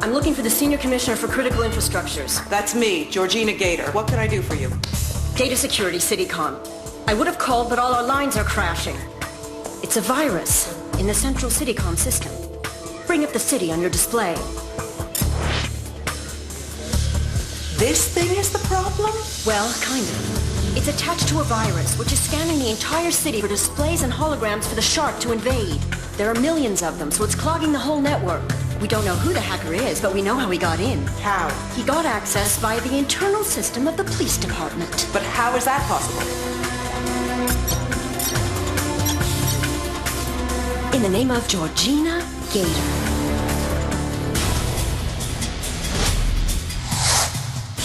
I'm looking for the Senior Commissioner for Critical Infrastructures. That's me, Georgina Gator. What can I do for you? Data Security, CityCom. I would have called, but all our lines are crashing. It's a virus in the central CityCom system. Bring up the city on your display. This thing is the problem? Well, kind of. It's attached to a virus, which is scanning the entire city for displays and holograms for the shark to invade. There are millions of them, so it's clogging the whole network. We don't know who the hacker is, but we know how he got in. How? He got access via the internal system of the police department. But how is that possible? In the name of Georgina Gator.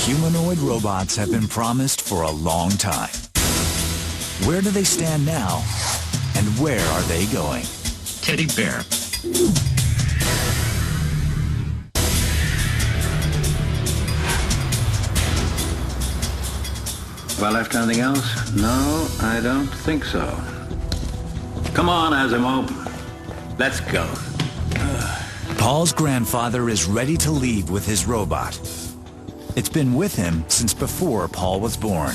Humanoid robots have been promised for a long time. Where do they stand now? And where are they going? Teddy Bear. Have I left anything else? No, I don't think so. Come on, Asimo. Let's go. Paul's grandfather is ready to leave with his robot. It's been with him since before Paul was born.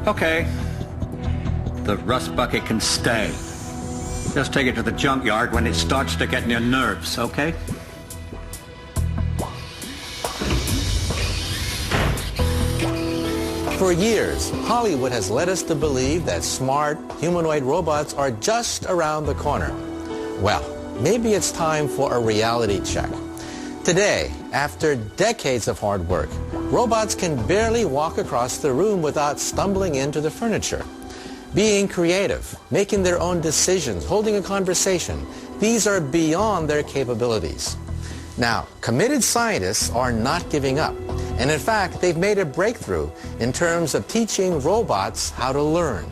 Okay. The rust bucket can stay. Just take it to the junkyard when it starts to get in your nerves, okay? For years, Hollywood has led us to believe that smart, humanoid robots are just around the corner. Well, maybe it's time for a reality check. Today, after decades of hard work, robots can barely walk across the room without stumbling into the furniture. Being creative, making their own decisions, holding a conversation, these are beyond their capabilities. Now, committed scientists are not giving up. And in fact, they've made a breakthrough in terms of teaching robots how to learn.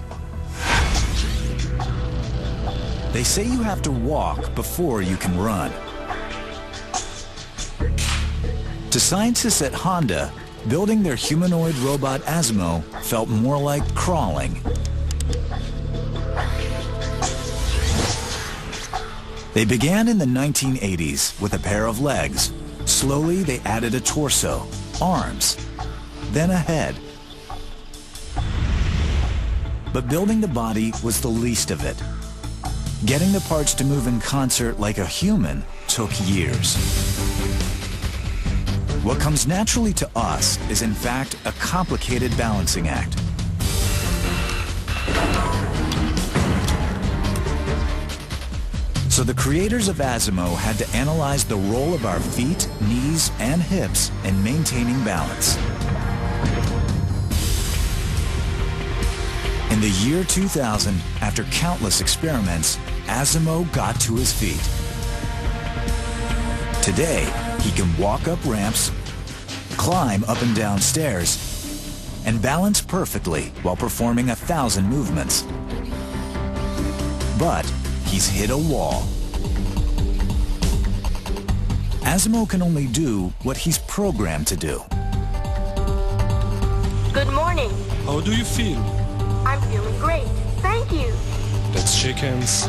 They say you have to walk before you can run. To scientists at Honda, building their humanoid robot Asimo felt more like crawling. They began in the 1980s with a pair of legs. Slowly, they added a torso, arms, then a head. But building the body was the least of it. Getting the parts to move in concert like a human took years. What comes naturally to us is in fact a complicated balancing act. So the creators of Asimo had to analyze the role of our feet, knees, and hips in maintaining balance. In the year 2000, after countless experiments, Asimo got to his feet. Today, he can walk up ramps, climb up and down stairs, and balance perfectly while performing 1,000 movements. But he's hit a wall. Asimo can only do what he's programmed to do. Good morning. How do you feel? I'm feeling great. Thank you. Let's shake hands.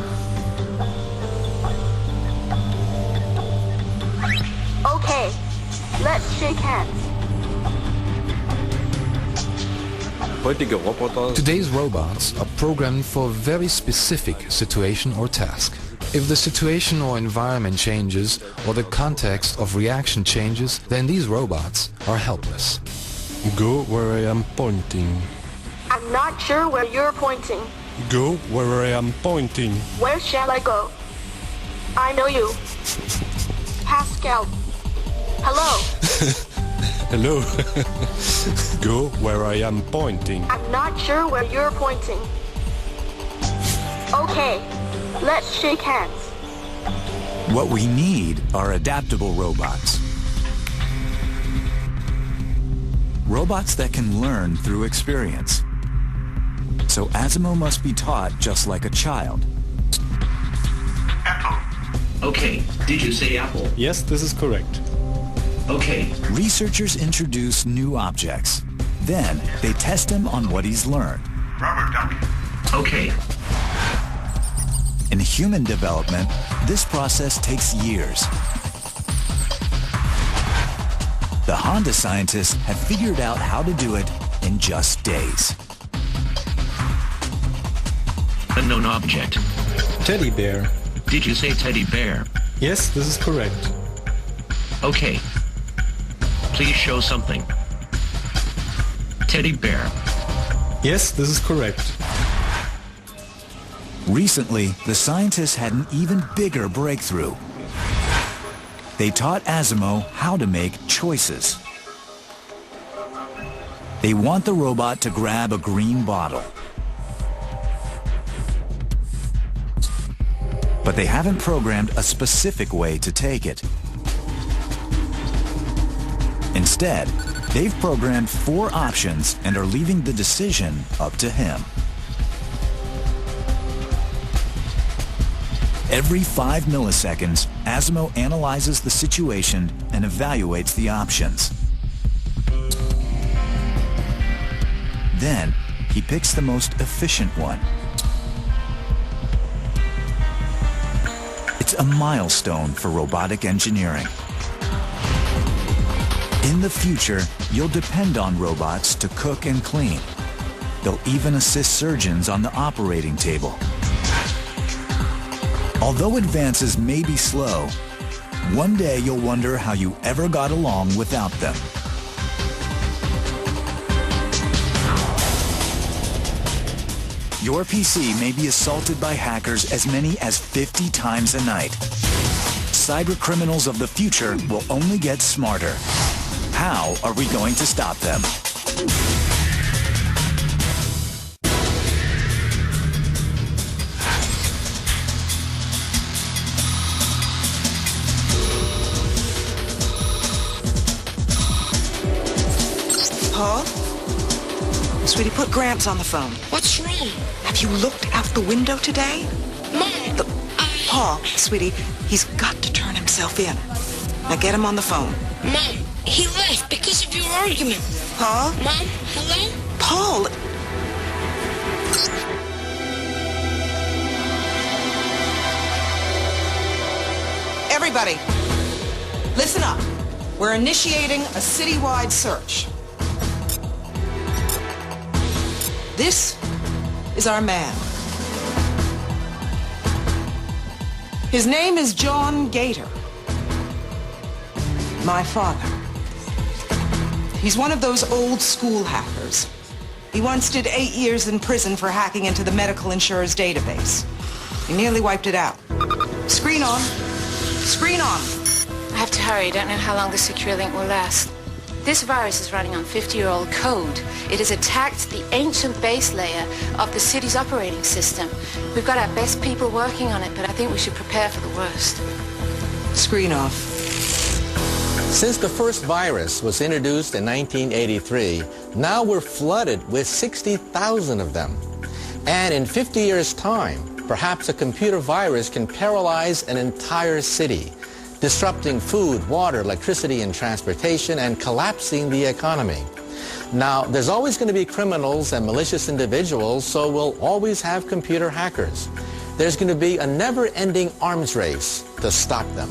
Okay, let's shake hands. Today's robots are programmed for a very specific situation or task. If the situation or environment changes or the context of reaction changes, then these robots are helpless. Go where I am pointing. I'm not sure where you're pointing. Go where I am pointing. Where shall I go? I know you. Pascal. Hello. Hello. Go where I am pointing. I'm not sure where you're pointing. Okay, let's shake hands. What we need are adaptable robots. Robots that can learn through experience. So Asimo must be taught just like a child. Apple. Okay, did you say apple? Yes, this is correct. Okay. Researchers introduce new objects. Then they test him on what he's learned. Rubber duck. Okay. In human development, this process takes years. The Honda scientists have figured out how to do it in just days. Unknown object. Teddy bear. Did you say teddy bear? Yes, this is correct. Okay. Please show something. Teddy bear. Yes, this is correct. Recently, the scientists had an even bigger breakthrough. They taught Asimo how to make choices. They want the robot to grab a green bottle. But they haven't programmed a specific way to take it. Instead, they've programmed 4 options and are leaving the decision up to him. Every 5 milliseconds, Asimo analyzes the situation and evaluates the options. Then, he picks the most efficient one. It's a milestone for robotic engineering. In the future, you'll depend on robots to cook and clean. They'll even assist surgeons on the operating table. Although advances may be slow, one day you'll wonder how you ever got along without them. Your PC may be assaulted by hackers as many as 50 times a night. Cyber criminals of the future will only get smarter. How are we going to stop them? Paul? Sweetie, put Gramps on the phone. What's wrong? Have you looked out the window today? Mom, Look, Paul, sweetie, he's got to turn himself in. Now get him on the phone. Mom, he left because of your argument. Paul? Mom, hello? Paul! Everybody, listen up. We're initiating a citywide search. This is our man. His name is John Gator. My father. He's one of those old school hackers. He once did 8 years in prison for hacking into the medical insurer's database. He nearly wiped it out. Screen on. Screen on. I have to hurry. I don't know how long the secure link will last. This virus is running on 50-year-old code. It has attacked the ancient base layer of the city's operating system. We've got our best people working on it, but I think we should prepare for the worst. Screen off. Since the first virus was introduced in 1983, now we're flooded with 60,000 of them. And in 50 years' time, perhaps a computer virus can paralyze an entire city, disrupting food, water, electricity, and transportation, and collapsing the economy. Now, there's always going to be criminals and malicious individuals, so we'll always have computer hackers. There's going to be a never-ending arms race to stop them.